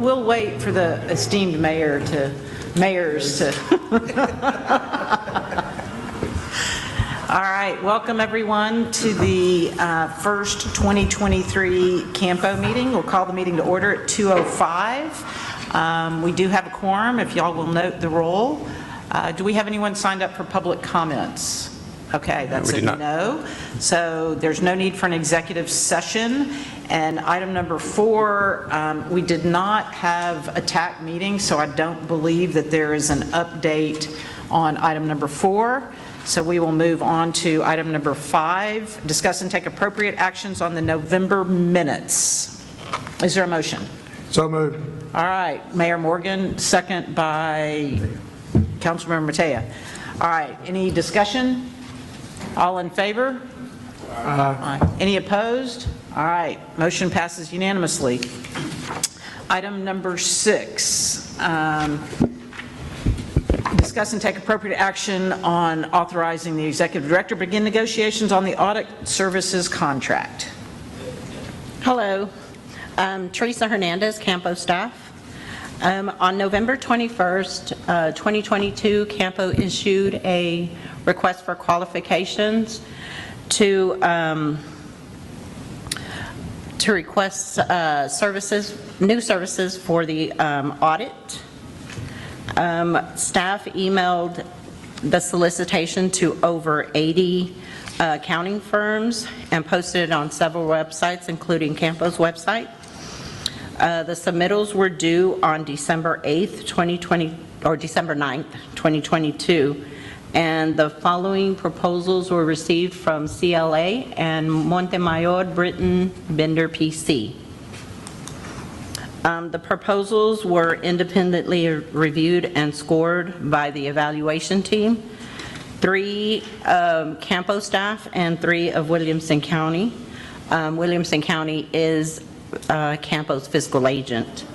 we'll wait for the esteemed mayors to. All right, welcome everyone to the first 2023 CAMPO meeting. We'll call the meeting to order at 2:05. We do have a quorum, if y'all will note the roll. Do we have anyone signed up for public comments? Okay, that's a no. So there's no need for an executive session. And item number 4, we did not have a TAC meeting, so I don't believe that there is an update on item number 4. So we will move on to item number 5, discuss and take appropriate actions on the November minutes. Is there a motion? So moved. All right, Mayor Morgan, second by Councilmember Matea. All right, any discussion? All in favor? Aye. Any opposed? All right, motion passes unanimously. Item number 6, discuss and take appropriate action on authorizing the executive director to begin negotiations on the audit services contract. Hello, Teresa Hernandez, CAMPO staff. On November 21st, 2022, CAMPO issued a request for qualifications to request new services for the audit. Staff emailed the solicitation to over 80 accounting firms and posted it on several websites, including CAMPO's website. The submittals were due on December 8th, 2020, or December 9th, 2022, and the following proposals were received from CLA and Montemayor Britton Bender PC. The proposals were independently reviewed and scored by the evaluation team, 3 CAMPO staff and 3 of Williamson County. Williamson County is CAMPO's fiscal agent.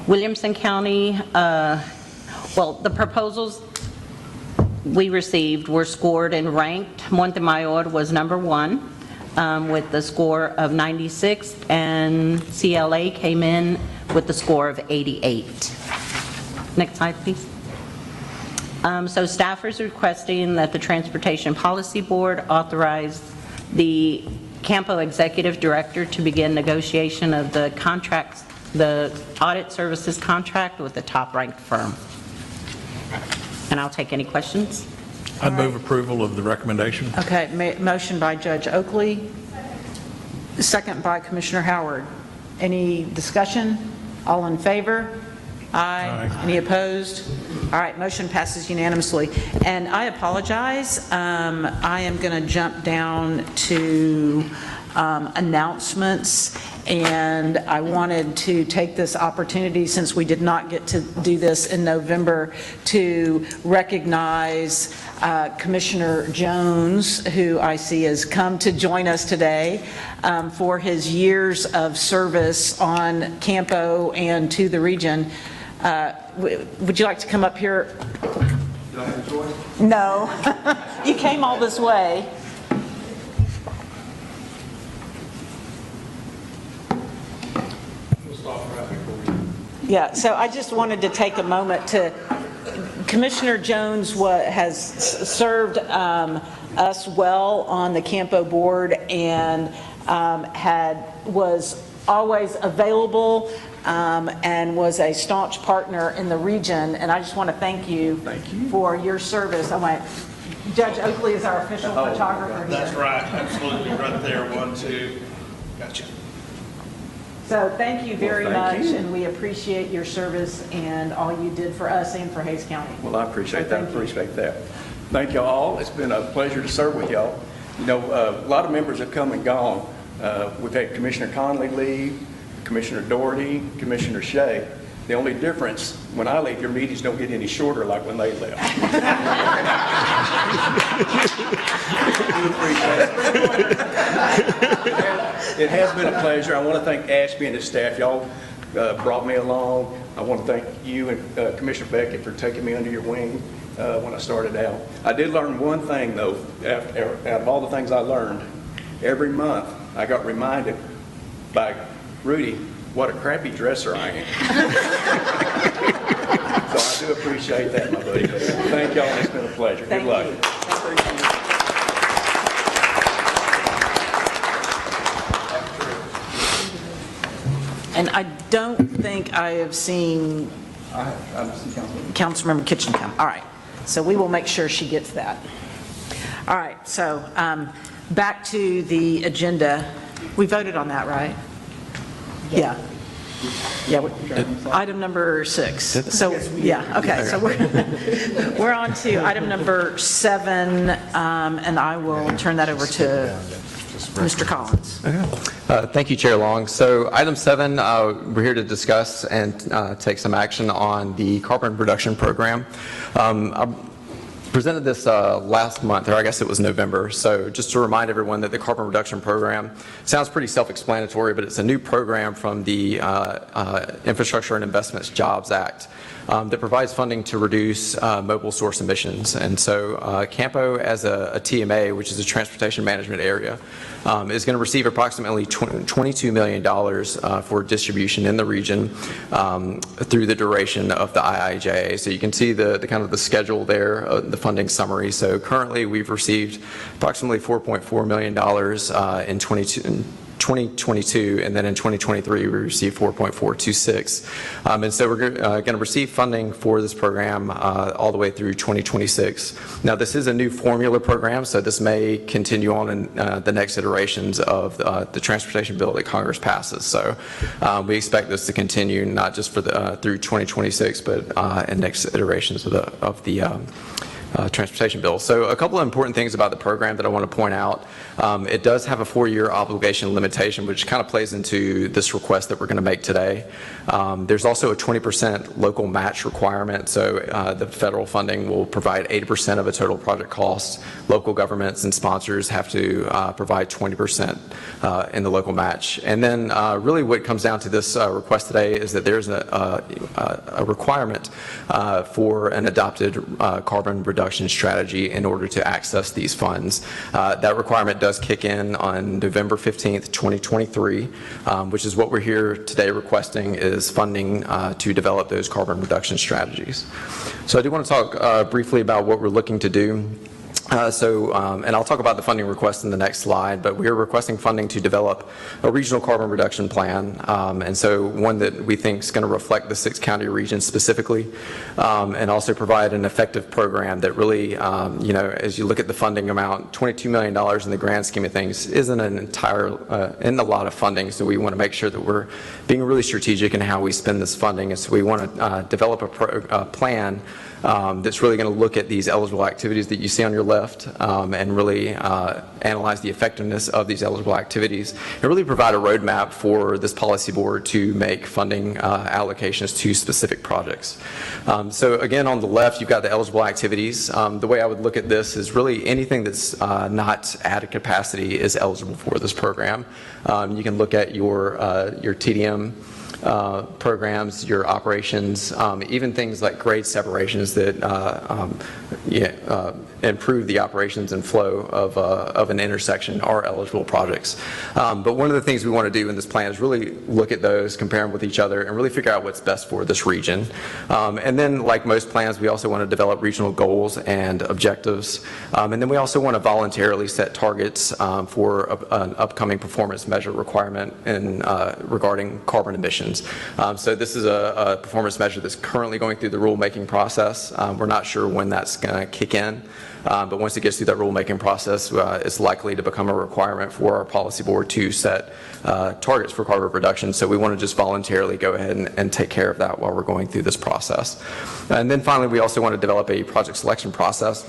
Williamson County, well, the proposals we received were scored and ranked. Montemayor was number 1 with the score of 96, and CLA came in with the score of 88. Next slide, please. So staff is requesting that the Transportation Policy Board authorize the CAMPO Executive Director to begin negotiation of the contracts, the audit services contract with the top-ranked firm. And I'll take any questions. I'd move approval of the recommendation. Okay, motion by Judge Oakley, second by Commissioner Howard. Any discussion? All in favor? Aye. Any opposed? All right, motion passes unanimously. And I apologize, I am going to jump down to announcements, and I wanted to take this opportunity, since we did not get to do this in November, to recognize Commissioner Jones, who I see has come to join us today, for his years of service on CAMPO and to the region. Would you like to come up here? Do I have a choice? No. You came all this way. We'll stop right before you. Yeah, so I just wanted to take a moment to, Commissioner Jones has served us well on the CAMPO board, and was always available and was a staunch partner in the region, and I just want to thank you for your service. Judge Oakley is our official photographer here. That's right, absolutely, right there, 1, 2, gotcha. So thank you very much, and we appreciate your service and all you did for us and for Hays County. Well, I appreciate that. Appreciate that. Thank you all. It's been a pleasure to serve with y'all. You know, a lot of members have come and gone. We've had Commissioner Conley leave, Commissioner Doherty, Commissioner Shea. The only difference, when I leave, your meetings don't get any shorter like when they left. It has been a pleasure. I want to thank Ashby and his staff. Y'all brought me along. I want to thank you and Commissioner Beckett for taking me under your wing when I started out. I did learn one thing, though, out of all the things I learned. Every month, I got reminded by Rudy what a crappy dresser I am. So I do appreciate that, my buddy. Thank y'all. It's been a pleasure. Good luck. And I don't think I have seen Councilmember Kitchen come. All right, so we will make sure she gets that. All right, so back to the agenda. We voted on that, right? Yeah. Yeah, item number 6. So, yeah, okay, so we're on to item number 7, and I will turn that over to Mr. Collins. Thank you, Chair Long. So item 7, we're here to discuss and take some action on the carbon reduction program. I presented this last month, or I guess it was November. So just to remind everyone that the carbon reduction program sounds pretty self-explanatory, but it's a new program from the Infrastructure and Investments Jobs Act that provides funding to reduce mobile source emissions. And so CAMPO, as a TMA, which is a transportation management area, is going to receive approximately $22 million for distribution in the region through the duration of the IIJA. So you can see the kind of the schedule there, the funding summary. So currently we've received approximately $4.4 million in 2022, and then in 2023 we received 4.426. And so we're going to receive funding for this program all the way through 2026. Now this is a new formula program, so this may continue on in the next iterations of the transportation bill that Congress passes. So we expect this to continue not just for the through 2026, but in next iterations of the transportation bill. So a couple of important things about the program that I want to point out. It does have a 4-year obligation limitation, which kind of plays into this request that we're going to make today. There's also a 20% local match requirement, so the federal funding will provide 80% of a total project cost. Local governments and sponsors have to provide 20% in the local match. And then really what comes down to this request today is that there's a requirement for an adopted carbon reduction strategy in order to access these funds. That requirement does kick in on November 15th, 2023, which is what we're here today requesting is funding to develop those carbon reduction strategies. So I do want to talk briefly about what we're looking to do. And I'll talk about the funding request in the next slide, but we are requesting funding to develop a regional carbon reduction plan, and so one that we think is going to reflect the 6-county region specifically, and also provide an effective program that really, as you look at the funding amount, $22 million in the grand scheme of things isn't isn't a lot of funding, so we want to make sure that we're being really strategic in how we spend this funding, and so we want to develop a plan that's really going to look at these eligible activities that you see on your left and really analyze the effectiveness of these eligible activities and really provide a roadmap for this policy board to make funding allocations to specific projects. So again, on the left, you've got the eligible activities. The way I would look at this is really anything that's not at a capacity is eligible for this program. You can look at your TDM programs, your operations, even things like grade separations that improve the operations and flow of an intersection are eligible projects. But one of the things we want to do in this plan is really look at those, compare them with each other, and really figure out what's best for this region. And then, like most plans, we also want to develop regional goals and objectives. And then we also want to voluntarily set targets for an upcoming performance measure requirement regarding carbon emissions. So this is a performance measure that's currently going through the rulemaking process. We're not sure when that's going to kick in, but once it gets through that rulemaking process, it's likely to become a requirement for our policy board to set targets for carbon reduction. So we want to just voluntarily go ahead and take care of that while we're going through this process. And then finally, we also want to develop a project selection process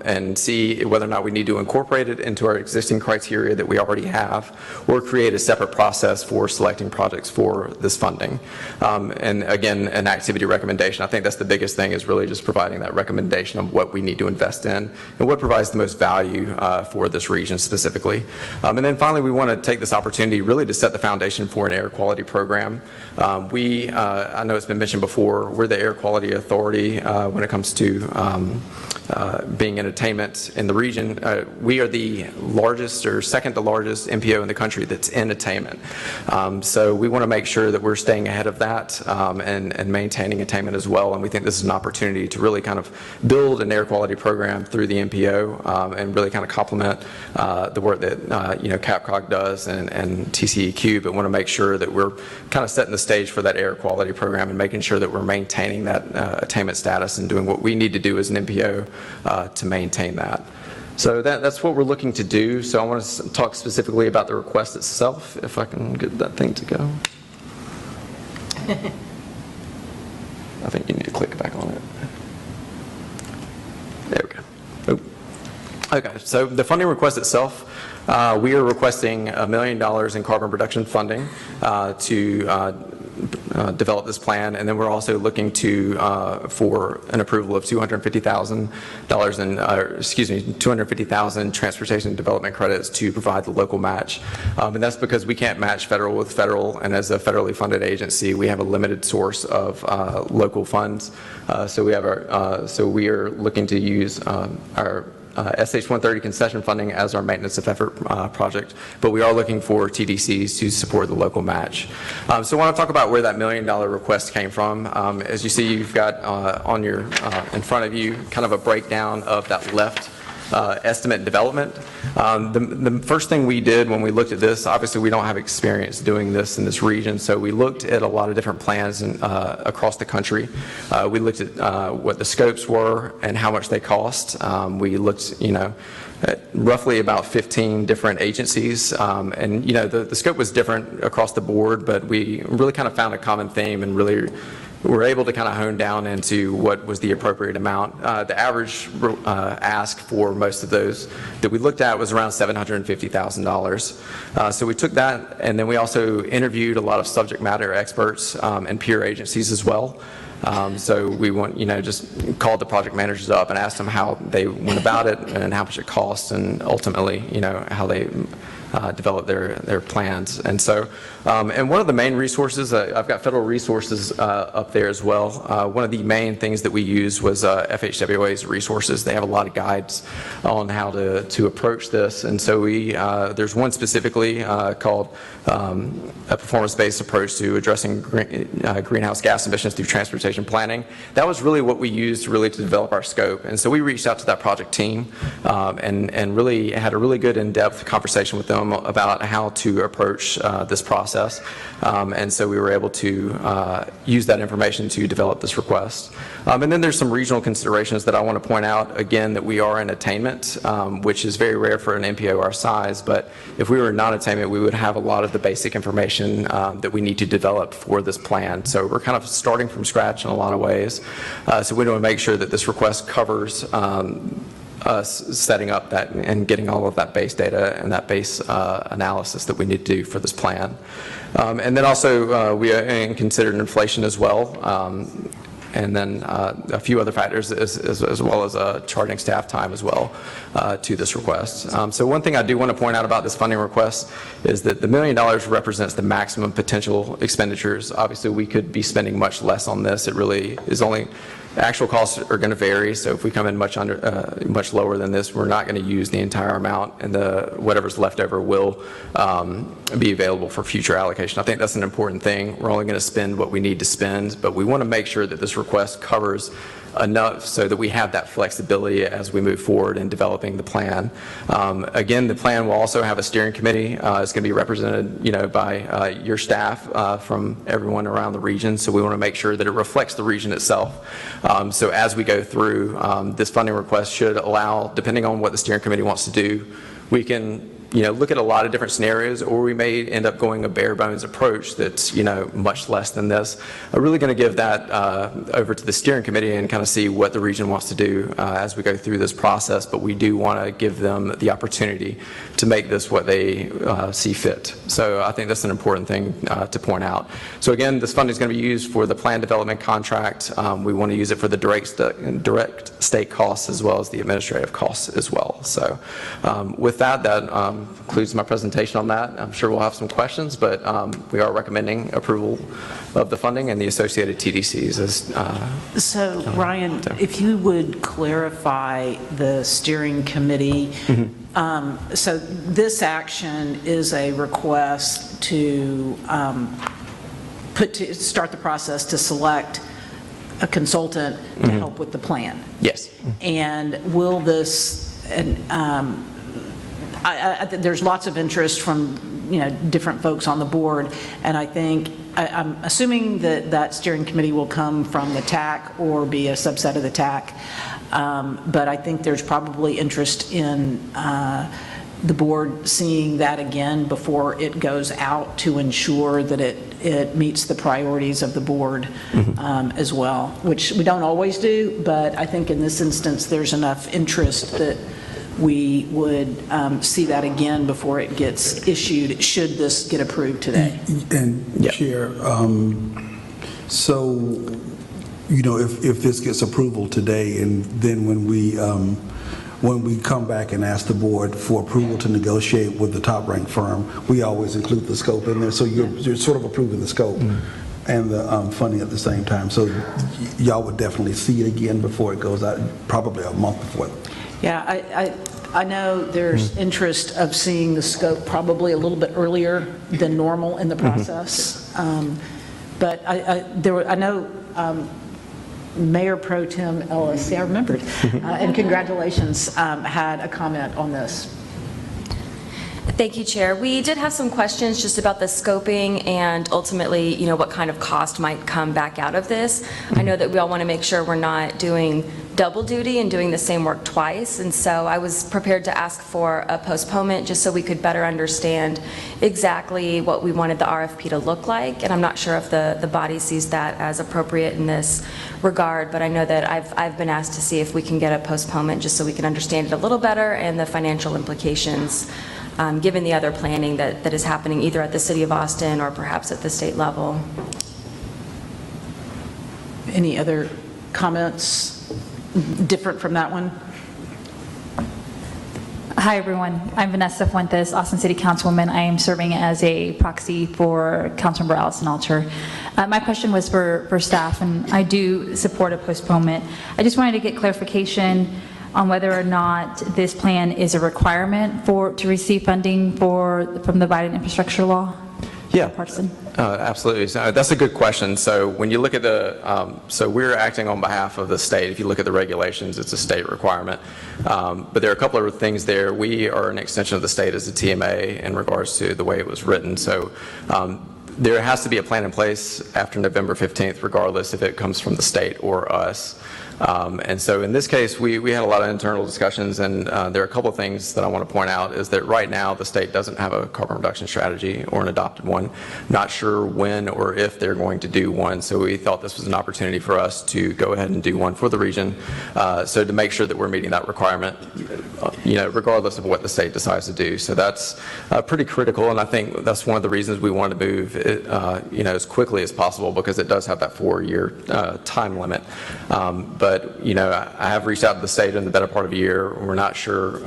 and see whether or not we need to incorporate it into our existing criteria that we already have or create a separate process for selecting projects for this funding. And again, an activity recommendation. I think that's the biggest thing, is really just providing that recommendation of what we need to invest in and what provides the most value for this region specifically. And then finally, we want to take this opportunity really to set the foundation for an air quality program. I know it's been mentioned before, we're the air quality authority when it comes to being in attainment in the region, we are the largest or second to largest MPO in the country that's in attainment. So we want to make sure that we're staying ahead of that and maintaining attainment as well. And we think this is an opportunity to really kind of build an air quality program through the MPO and really kind of complement the work that CAPCOG does and TCEQ, but want to make sure that we're kind of setting the stage for that air quality program and making sure that we're maintaining that attainment status and doing what we need to do as an MPO to maintain that. So that's what we're looking to do. So I want to talk specifically about the request itself, if I can get that thing to go. I think you need to click back on it. There we go. Oh. Okay, so the funding request itself, we are requesting $1 million in carbon reduction funding to develop this plan, and then we're also looking to for an approval of $250,000 250,000 transportation development credits to provide the local match, and that's because we can't match federal with federal, and as a federally funded agency, we have a limited source of local funds. So we are looking to use our SH-130 concession funding as our maintenance of effort project, but we are looking for TDCs to support the local match. So I want to talk about where that $1 million request came from. As you see, you've got on your in front of you kind of a breakdown of that left estimate development. The first thing we did when we looked at this, obviously we don't have experience doing this in this region, so we looked at a lot of different plans across the country. We looked at what the scopes were and how much they cost. We looked, at roughly about 15 different agencies, and the scope was different across the board, but we really kind of found a common theme and really were able to kind of hone down into what was the appropriate amount. The average ask for most of those that we looked at was around $750,000. So we took that, and then we also interviewed a lot of subject matter experts and peer agencies as well. So we just called the project managers up and asked them how they went about it and how much it cost, and ultimately, how they develop their plans. And so, and one of the main resources, I've got federal resources up there as well. One of the main things that we used was FHWA's resources. They have a lot of guides on how to approach this. And so there's one specifically called a performance-based approach to addressing greenhouse gas emissions through transportation planning. That was really what we used to develop our scope. And so we reached out to that project team and really had a really good in-depth conversation with them about how to approach this process. And so we were able to use that information to develop this request. And then there's some regional considerations that I want to point out, again, that we are in attainment, which is very rare for an MPO our size, but if we were in non-attainment, we would have a lot of the basic information that we need to develop for this plan. So we're kind of starting from scratch in a lot of ways. So we want to make sure that this request covers us setting up that and getting all of that base data and that base analysis that we need to do for this plan. And then also we considered inflation as well. And then a few other factors as well as charting staff time as well to this request. So one thing I do want to point out about this funding request is that the $1 million represents the maximum potential expenditures. Obviously, we could be spending much less on this. It really is only actual costs are going to vary, so if we come in much lower than this, we're not going to use the entire amount, and whatever's left over will be available for future allocation. I think that's an important thing. We're only going to spend what we need to spend, but we want to make sure that this request covers enough so that we have that flexibility as we move forward in developing the plan. Again, the plan will also have a steering committee. It's going to be represented, by your staff from everyone around the region. So we want to make sure that it reflects the region itself. So as we go through, this funding request should allow, depending on what the steering committee wants to do, we can look at a lot of different scenarios, or we may end up going a bare bones approach that's, much less than this. I'm really going to give that over to the steering committee and kind of see what the region wants to do as we go through this process, but we do want to give them the opportunity to make this what they see fit. So I think that's an important thing to point out. So again, this funding is going to be used for the plan development contract. We want to use it for the direct state costs as well as the administrative costs as well. So with that concludes my presentation on that. I'm sure we'll have some questions, but we are recommending approval of the funding and the associated TDCs. So, Ryan, if you would clarify the steering committee. So this action is a request to start the process to select a consultant to help with the plan. Yes. And will this, there's lots of interest from, different folks on the board, and I'm assuming that that steering committee will come from the TAC or be a subset of the TAC, but I think there's probably interest in the board seeing that again before it goes out to ensure that it meets the priorities of the board as well, which we don't always do, but I think in this instance there's enough interest that we would see that again before it gets issued, should this get approved today. And Chair, so, if this gets approval today, and then when we come back and ask the board for approval to negotiate with the top-ranked firm, we always include the scope in there, so you're sort of approving the scope and the funding at the same time. So y'all would definitely see it again before it goes out, probably a month before. Yeah, I know there's interest of seeing the scope probably a little bit earlier than normal in the process. But I know Mayor Pro Tem Ellis, I remembered, and congratulations, had a comment on this. Thank you, Chair. We did have some questions just about the scoping and ultimately, what kind of cost might come back out of this. I know that we all want to make sure we're not doing double duty and doing the same work twice, and so I was prepared to ask for a postponement just so we could better understand exactly what we wanted the RFP to look like, and I'm not sure if the body sees that as appropriate in this regard, but I know that I've been asked to see if we can get a postponement just so we can understand it a little better and the financial implications given the other planning that is happening either at the City of Austin or perhaps at the state level. Any other comments different from that one? Hi, everyone. I'm Vanessa Fuentes, Austin City Councilwoman. I am serving as a proxy for Councilmember Allison Alter. My question was for staff, and I do support a postponement. I just wanted to get clarification on whether or not this plan is a requirement to receive funding from the Biden infrastructure law. Yeah, Partisan. absolutely. So that's a good question. So when you look at so we're acting on behalf of the state. If you look at the regulations, it's a state requirement. But there are a couple of things there. We are an extension of the state as a TMA in regards to the way it was written. So there has to be a plan in place after November 15th, regardless if it comes from the state or us. And so in this case, we had a lot of internal discussions, and there are a couple of things that I want to point out is that right now the state doesn't have a carbon reduction strategy or an adopted one. Not sure when or if they're going to do one, so we thought this was an opportunity for us to go ahead and do one for the region, so to make sure that we're meeting that requirement, regardless of what the state decides to do. So that's pretty critical, and I think that's one of the reasons we want to move it, as quickly as possible, because it does have that 4-year time limit. But I have reached out to the state in the better part of a year. We're not sure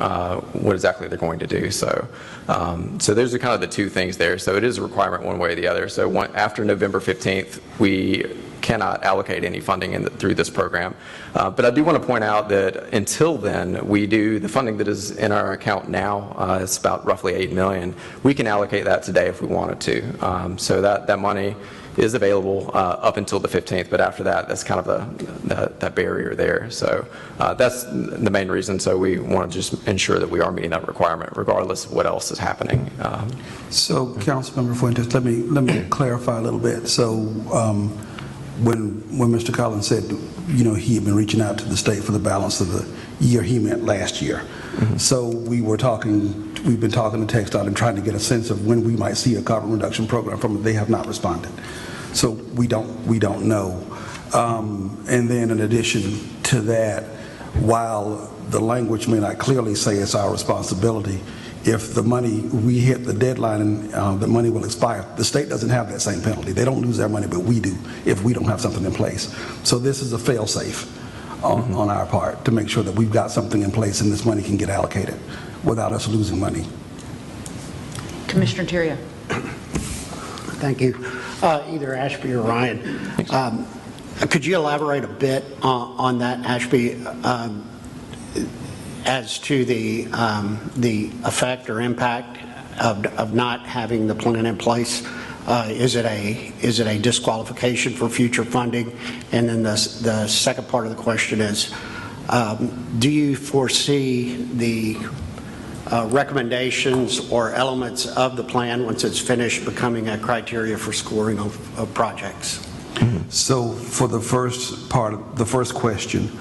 what exactly they're going to do. So those are kind of the two things there. So it is a requirement one way or the other. So after November 15th, we cannot allocate any funding through this program. But I do want to point out that until then, we do the funding that is in our account now. It's about roughly $8 million. We can allocate that today if we wanted to. So that money is available up until the 15th, but after that, that's kind of that barrier there. So that's the main reason. So we want to just ensure that we are meeting that requirement, regardless of what else is happening. So, Councilmember Fuentes, let me clarify a little bit. So, when Mr. Collins said, he had been reaching out to the state for the balance of the year, he meant last year. So we've been talking to TxDOT and trying to get a sense of when we might see a carbon reduction program from them. They have not responded. So we don't know. And then in addition to that, while the language may not clearly say it's our responsibility, if we hit the deadline and the money will expire, the state doesn't have that same penalty. They don't lose their money, but we do if we don't have something in place. So this is a fail-safe on our part to make sure that we've got something in place and this money can get allocated without us losing money. Commissioner Terrio. Thank you. Either Ashby or Ryan. Could you elaborate a bit on that, Ashby, as to the effect or impact of not having the plan in place? Is it a disqualification for future funding? And then the second part of the question is, do you foresee the recommendations or elements of the plan once it's finished becoming a criteria for scoring of projects? So for the first part, the first question,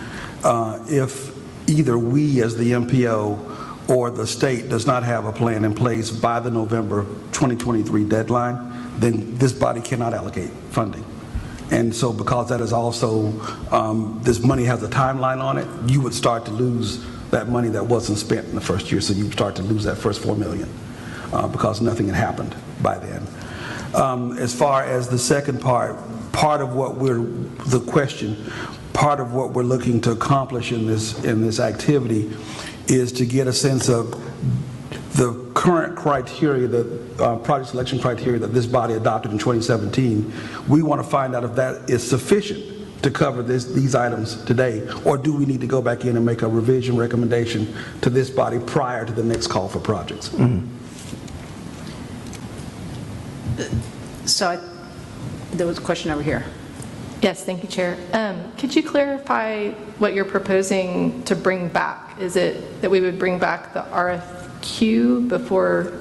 if either we as the MPO or the state does not have a plan in place by the November 2023 deadline, then this body cannot allocate funding. And so because that is also, this money has a timeline on it, you would start to lose that money that wasn't spent in the first year. So you start to lose that first $4 million because nothing had happened by then. As far as the second part of what part of what we're looking to accomplish in this activity is to get a sense of the current criteria, the project selection criteria that this body adopted in 2017. We want to find out if that is sufficient to cover these items today, or do we need to go back in and make a revision recommendation to this body prior to the next call for projects? So there was a question over here. Yes, thank you, Chair. Could you clarify what you're proposing to bring back? Is it that we would bring back the RFQ before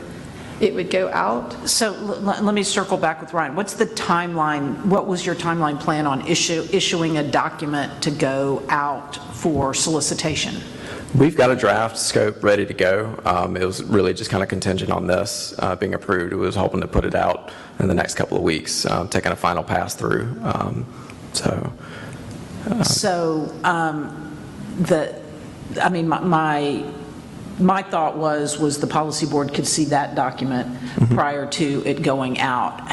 it would go out? So let me circle back with Ryan. What's the timeline? What was your timeline plan on issuing a document to go out for solicitation? We've got a draft scope ready to go. It was really just kind of contingent on this being approved. We was hoping to put it out in the next couple of weeks, taking a final pass through. My thought was the policy board could see that document prior to it going out.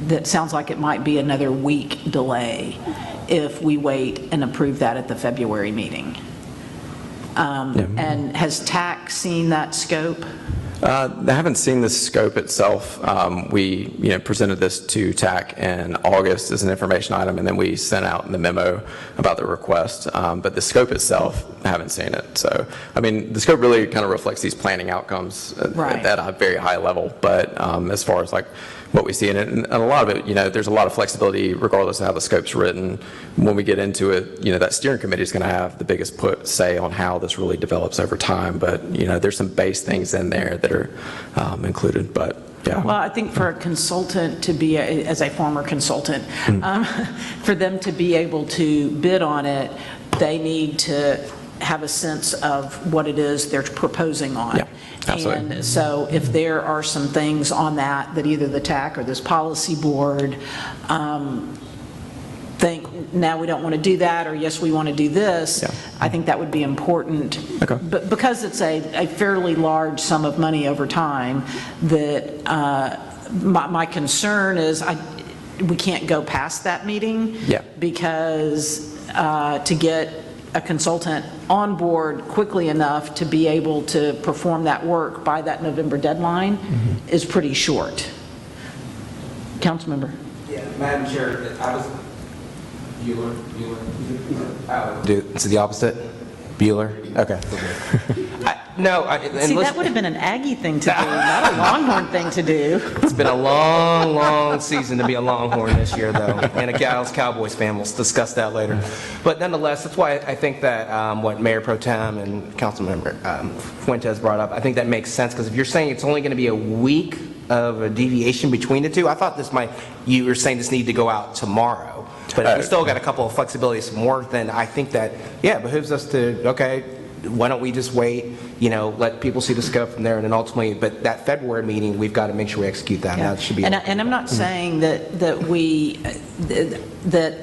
That sounds like it might be another week delay if we wait and approve that at the February meeting. And has TAC seen that scope? I haven't seen the scope itself. We presented this to TAC in August as an information item, and then we sent out the memo about the request. But the scope itself, I haven't seen it. So, I mean, the scope really kind of reflects these planning outcomes at a very high level. But as far as like what we see in it, and a lot of it, there's a lot of flexibility regardless of how the scope's written. When we get into it, that steering committee is going to have the biggest say on how this really develops over time. But, there's some base things in there that are included, but yeah. Well, I think for a consultant to be, as a former consultant, for them to be able to bid on it, they need to have a sense of what it is they're proposing on. Yeah, absolutely. And so if there are some things on that either the TAC or this policy board think, now we don't want to do that, or yes, we want to do this, I think that would be important. Okay. But because it's a fairly large sum of money over time, that my concern is we can't go past that meeting because to get a consultant on board quickly enough to be able to perform that work by that November deadline is pretty short. Councilmember. Yeah, Madam Chair, I was Bueller. It's the opposite. Bueller. Okay. See, that would have been an Aggie thing to do, not a Longhorn thing to do. It's been a long, long season to be a Longhorn this year, though, and a Dallas Cowboys fan. We'll discuss that later. But nonetheless, that's why I think that what Mayor Pro Tem and Councilmember Fuentes brought up, I think that makes sense, because if you're saying it's only going to be a week of a deviation between the two, I thought you were saying this needed to go out tomorrow. But if we still got a couple of flexibilities more, then I think that, it behooves us to, why don't we just wait, let people see the scope from there, and then ultimately, but that February meeting, we've got to make sure we execute that. Yeah. That should be. And I'm not saying that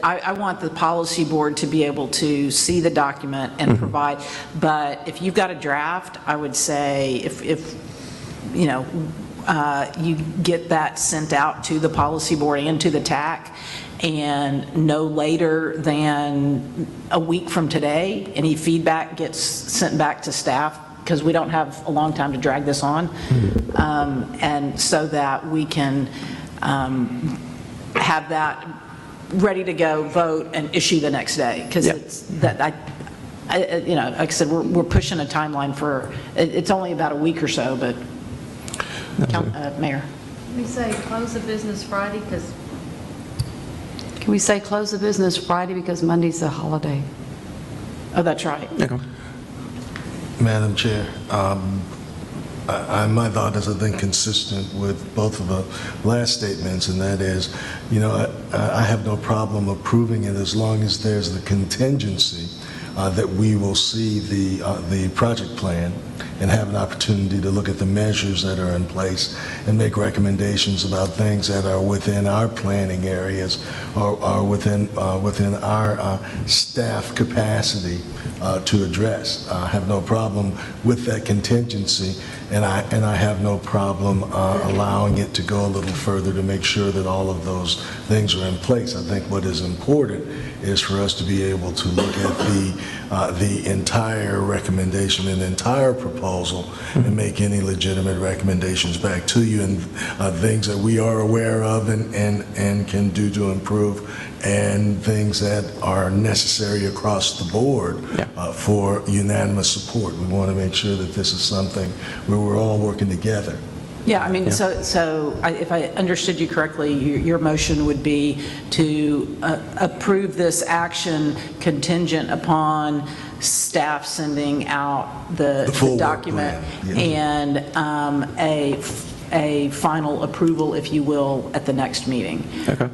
I want the policy board to be able to see the document and provide, but if you've got a draft, I would say if you get that sent out to the policy board and to the TAC, and no later than a week from today, any feedback gets sent back to staff because we don't have a long time to drag this on, and so that we can have that ready to go, vote, and issue the next day, because it's that you know, like I said, we're pushing a timeline for, it's only about a week or so, but, Mayor. Can we say close the business Friday because? Can we say close the business Friday because Monday's a holiday? Oh, that's right. Madam Chair, my thought is, I think, consistent with both of the last statements, and that is, you know, I have no problem approving it as long as there's the contingency that we will see the project plan and have an opportunity to look at the measures that are in place and make recommendations about things that are within our planning areas or within our staff capacity to address. I have no problem with that contingency, and I have no problem allowing it to go a little further to make sure that all of those things are in place. I think what is important is for us to be able to look at the entire recommendation and entire proposal and make any legitimate recommendations back to you, and things that we are aware of and can do to improve, and things that are necessary across the board for unanimous support. We want to make sure that this is something where we're all working together. Yeah, I mean, so if I understood you correctly, your motion would be to approve this action contingent upon staff sending out the document and a final approval, if you will, at the next meeting. Okay.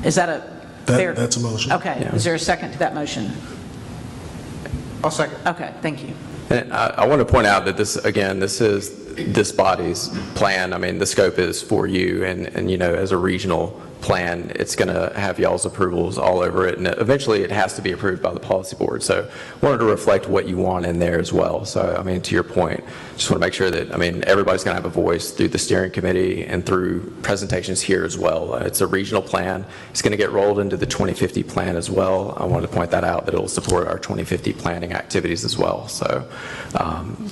Is that a fair? That's a motion. Okay. Is there a second to that motion? I'll second. Okay, thank you. And I want to point out that this, again, this is this body's plan. I mean, the scope is for you, and you know, as a regional plan, it's going to have y'all's approvals all over it, and eventually it has to be approved by the policy board. So I wanted to reflect what you want in there as well. So, I mean, to your point, just want to make sure that, I mean, everybody's going to have a voice through the steering committee and through presentations here as well. It's a regional plan. It's going to get rolled into the 2050 plan as well. I wanted to point that out, that it'll support our 2050 planning activities as well. So,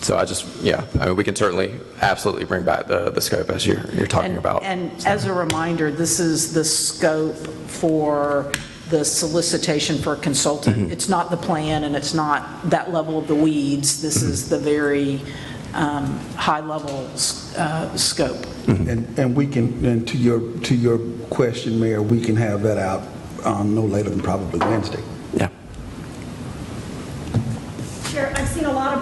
so I just, I mean, we can certainly absolutely bring back the scope as you're talking about. And as a reminder, this is the scope for the solicitation for a consultant. It's not the plan, and it's not that level of the weeds. This is the very high-level scope. And we can, and to your question, Mayor, we can have that out no later than probably Wednesday. Yeah. Chair, I've seen a lot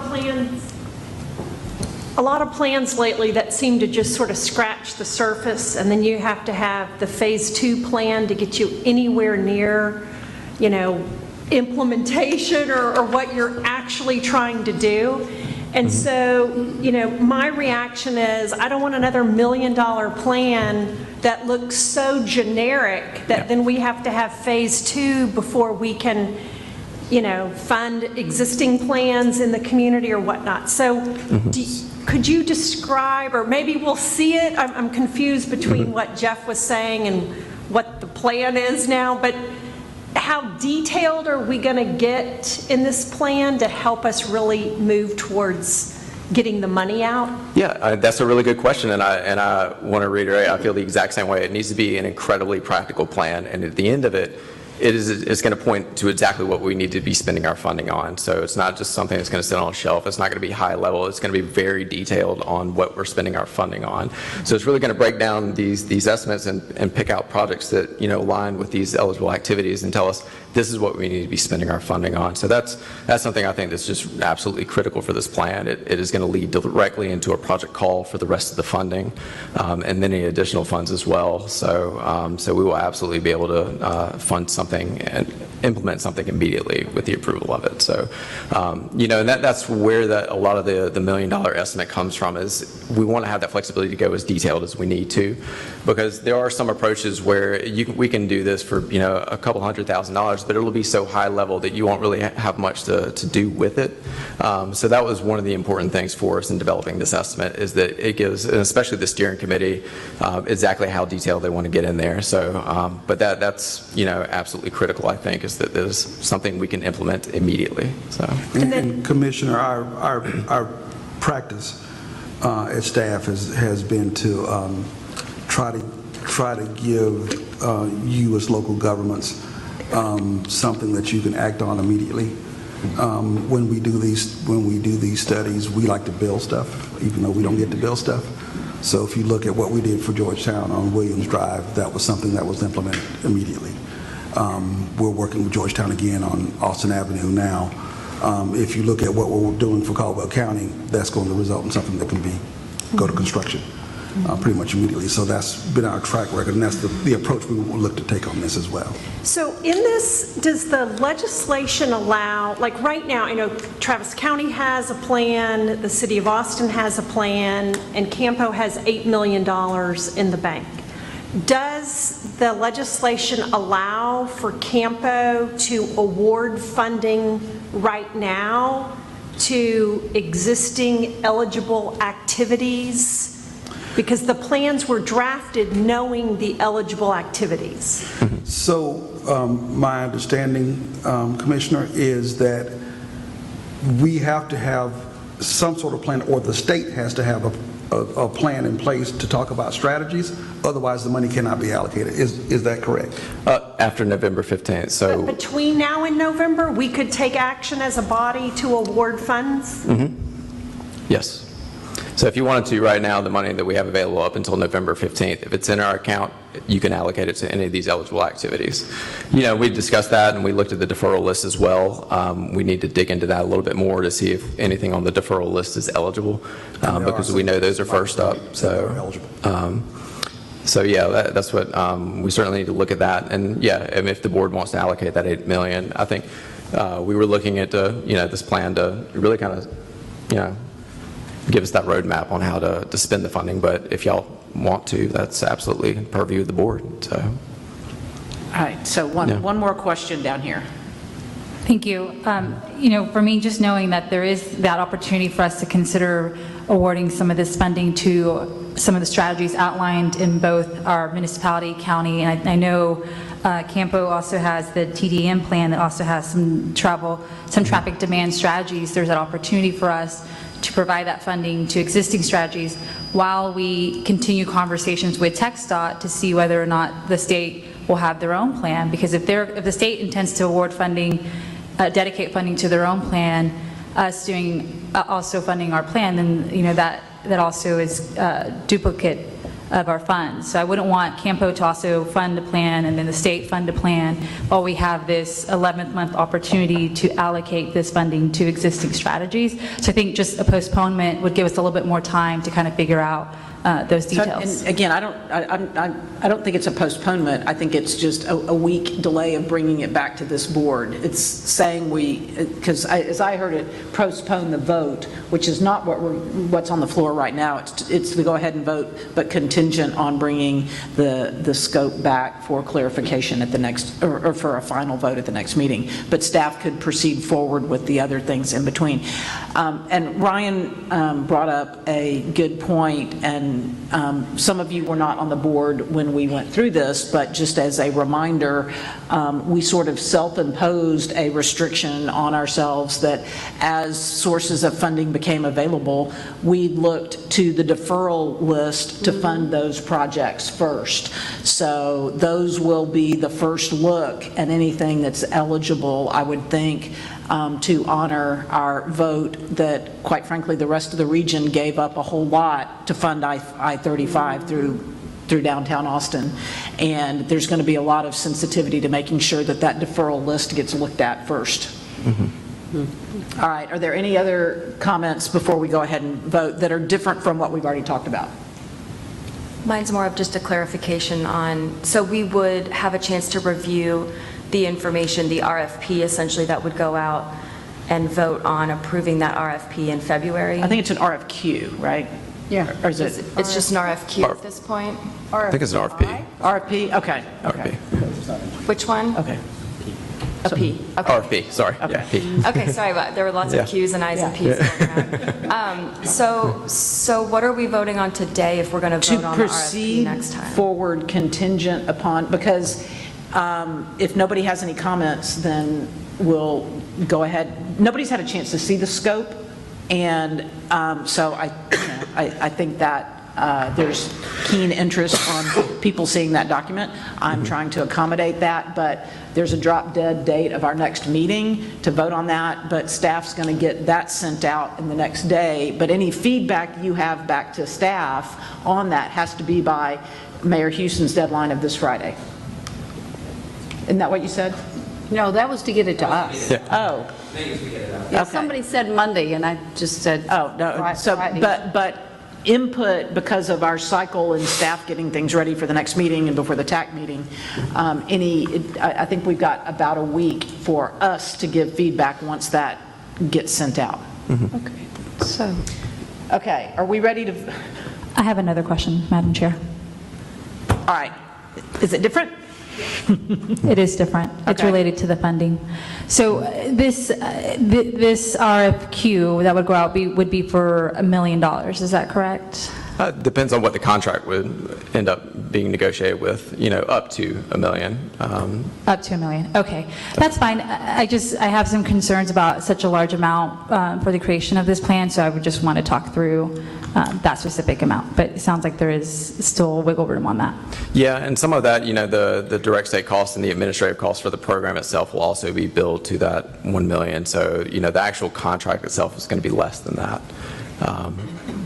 of plans lately that seem to just sort of scratch the surface, and then you have to have the phase 2 plan to get you anywhere near, you know, implementation or what you're actually trying to do. And so, you know, my reaction is I don't want another $1 million plan that looks so generic that then we have to have phase 2 before we can, you know, fund existing plans in the community or whatnot. So could you describe, or maybe we'll see it, I'm confused between what Jeff was saying and what the plan is now, but how detailed are we going to get in this plan to help us really move towards getting the money out? Yeah, that's a really good question, and I want to reiterate, I feel the exact same way. It needs to be an incredibly practical plan, and at the end of it, it's going to point to exactly what we need to be spending our funding on. So it's not just something that's going to sit on a shelf. It's not going to be high level. It's going to be very detailed on what we're spending our funding on. So it's really going to break down these estimates and pick out projects that, you know, align with these eligible activities and tell us this is what we need to be spending our funding on. So that's something I think that's just absolutely critical for this plan. It is going to lead directly into a project call for the rest of the funding and then any additional funds as well. So so we will absolutely be able to fund something and implement something immediately with the approval of it. So, you know, and that's where a lot of the $1 million estimate comes from, is we want to have that flexibility to go as detailed as we need to, because there are some approaches where we can do this for, you know, a couple $100,000, but it'll be so high level that you won't really have much to do with it. So that was one of the important things for us in developing this estimate, is that it gives, and especially the steering committee, exactly how detailed they want to get in there. So, but that's, you know, absolutely critical, I think, is that there's something we can implement immediately. So, and Commissioner, our practice as staff has been to try to give you as local governments something that you can act on immediately. When we do these studies, we like to build stuff, even though we don't get to build stuff. So if you look at what we did for Georgetown on Williams Drive, that was something that was implemented immediately. We're working with Georgetown again on Austin Avenue now. If you look at what we're doing for Caldwell County, that's going to result in something that can go to construction pretty much immediately. So that's been our track record, and that's the approach we will look to take on this as well. So in this, does the legislation allow, like right now, I know Travis County has a plan, the city of Austin has a plan, and CAMPO has $8 million in the bank. Does the legislation allow for CAMPO to award funding right now to existing eligible activities? Because the plans were drafted knowing the eligible activities. So my understanding, Commissioner, is that we have to have some sort of plan, or the state has to have a plan in place to talk about strategies. Otherwise, the money cannot be allocated. Is that correct? After November 15th. So But between now and November, we could take action as a body to award funds? yes. So if you wanted to right now, the money that we have available up until November 15th, if it's in our account, you can allocate it to any of these eligible activities. You know, we discussed that and we looked at the deferral list as well. We need to dig into that a little bit more to see if anything on the deferral list is eligible, because we know those are first up. So yeah, that's what we certainly need to look at that. And yeah, if the board wants to allocate that $8 million, I think we were looking at this plan to really kind of give us that roadmap on how to spend the funding. But if y'all want to, that's absolutely purview of the board. So. All right, so one more question down here. Thank you. For me, just knowing that there is that opportunity for us to consider awarding some of this funding to some of the strategies outlined in both our municipality, county, and I know CAMPO also has the TDM plan that also has some traffic demand strategies. There's that opportunity for us to provide that funding to existing strategies while we continue conversations with TxDOT to see whether or not the state will have their own plan. Because if the state intends to award funding, dedicate funding to their own plan, us doing also funding our plan, then that also is duplicate of our funds. So I wouldn't want CAMPO to also fund a plan and then the state fund a plan while we have this 11th month opportunity to allocate this funding to existing strategies. So I think just a postponement would give us a little bit more time to kind of figure out those details. And again, I don't think it's a postponement. I think it's just a week delay of bringing it back to this board. It's saying because as I heard it, postpone the vote, which is not what's on the floor right now. It's to go ahead and vote, but contingent on bringing the scope back for clarification at the next, or for a final vote at the next meeting. But staff could proceed forward with the other things in between. And Ryan brought up a good point, and some of you were not on the board when we went through this, but just as a reminder, we sort of self-imposed a restriction on ourselves that as sources of funding became available, we looked to the deferral list to fund those projects first. So those will be the first look at anything that's eligible, I would think, to honor our vote that, quite frankly, the rest of the region gave up a whole lot to fund I-35 through downtown Austin. And there's going to be a lot of sensitivity to making sure that that deferral list gets looked at first. All right, are there any other comments before we go ahead and vote that are different from what we've already talked about? Mine's more of just a clarification on, so we would have a chance to review the information, the RFP essentially that would go out, and vote on approving that RFP in February? I think it's an RFQ, right? Yeah. Or is it? It's just an RFQ at this point? I think it's an RFP. RFP? Okay. RFP. Which one? Okay. A P. Okay. RFP, sorry. Okay. Yeah, P. Okay, sorry, but there were lots of Q's and I's and P's going around. So what are we voting on today if we're going to vote on the RFP next time? To proceed forward contingent upon, because if nobody has any comments, then we'll go ahead. Nobody's had a chance to see the scope And so I think that there's keen interest on people seeing that document. I'm trying to accommodate that, but there's a drop-dead date of our next meeting to vote on that, but staff's going to get that sent out in the next day. But any feedback you have back to staff on that has to be by Mayor Houston's deadline of this Friday. Isn't that what you said? No, that was to get it to us. Oh. Yeah, somebody said Monday, and I just said. Oh, no, so, Friday. but input, because of our cycle and staff getting things ready for the next meeting and before the TAC meeting, I think we've got about a week for us to give feedback once that gets sent out. Okay, so. Okay, are we ready to? I have another question, Madam Chair. All right, is it different? It is different. It's Okay. related to the funding. So this RFQ that would go out would be for $1 million, is that correct? Depends on what the contract would end up being negotiated with, up to $1 million. Up to $1 million, okay. That's fine. I have some concerns about such a large amount for the creation of this plan, so I would just want to talk through that specific amount. But it sounds like there is still wiggle room on that. Yeah, and some of that, the direct state costs and the administrative costs for the program itself will also be billed to that $1 million. So, the actual contract itself is going to be less than that.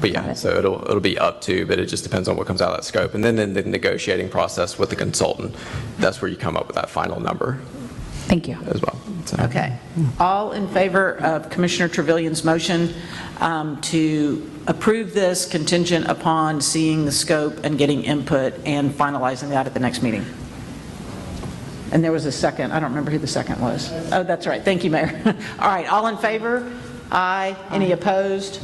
But yeah, so it'll be up to, but it just depends on what comes out of that scope. And then in the negotiating process with the consultant, that's where you come up with that final number. Thank you. As well. So. Okay. All in favor of Commissioner Trevillion's motion to approve this contingent upon seeing the scope and getting input and finalizing that at the next meeting? And there was a second. I don't remember who the second was. Oh, that's right. Thank you, Mayor. All right. All in favor? Aye. Any opposed?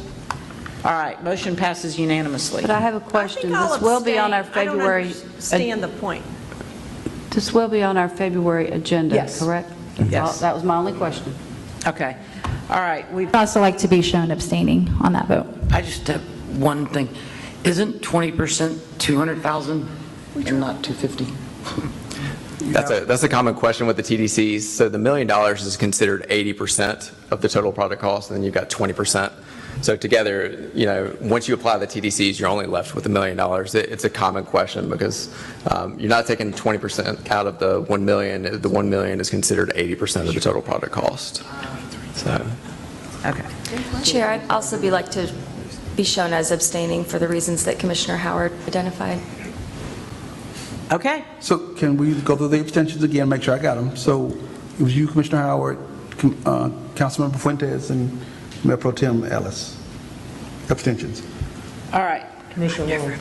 All right. Motion passes unanimously. But I have a question. This will be on our February. I don't understand the point. This will be on our February agenda, Yes. correct? Yes. That was my only question. Okay. All right. I'd also like to be shown abstaining on that vote. I just have one thing. Isn't 20% 200,000 and not 250? That's a common question with the TDCs. So the $1 million is considered 80% of the total project cost, and then you've got 20%. So together, once you apply the TDCs, you're only left with $1 million. It's a common question because you're not taking 20% out of the $1 million. The $1 million is considered 80% of the total project cost. So. Okay. Chair, I'd also like to be shown as abstaining for the reasons that Commissioner Howard identified. Okay. So can we go through the abstentions again, make sure I got them? So it was you, Commissioner Howard, Councilmember Fuentes, and Mayor Pro Tem Ellis. Abstentions. All right. Commissioner Long.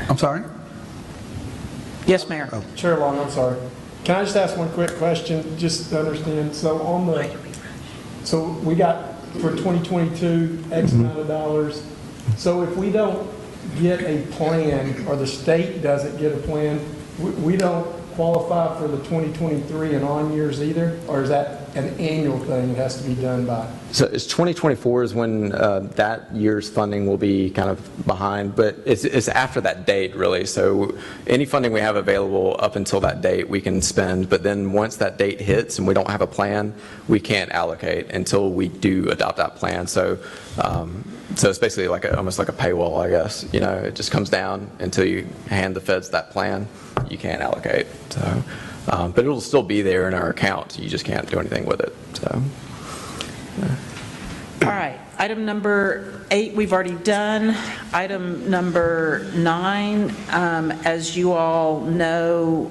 I'm sorry? Yes, Mayor. Chair Long, I'm sorry. Can I just ask one quick question, just to understand? So so we got for 2022 X amount of dollars. So if we don't get a plan, or the state doesn't get a plan, we don't qualify for the 2023 and on years either? Or is that an annual thing that has to be done by? So it's 2024 is when that year's funding will be kind of behind, but it's after that date, really. So any funding we have available up until that date, we can spend. But then once that date hits and we don't have a plan, we can't allocate until we do adopt that plan. So it's basically almost like a paywall, I guess. It just comes down until you hand the feds that plan. You can't allocate. So, but it'll still be there in our account. You just can't do anything with it. So. All right. Item number 8, we've already done. Item number 9, as you all know,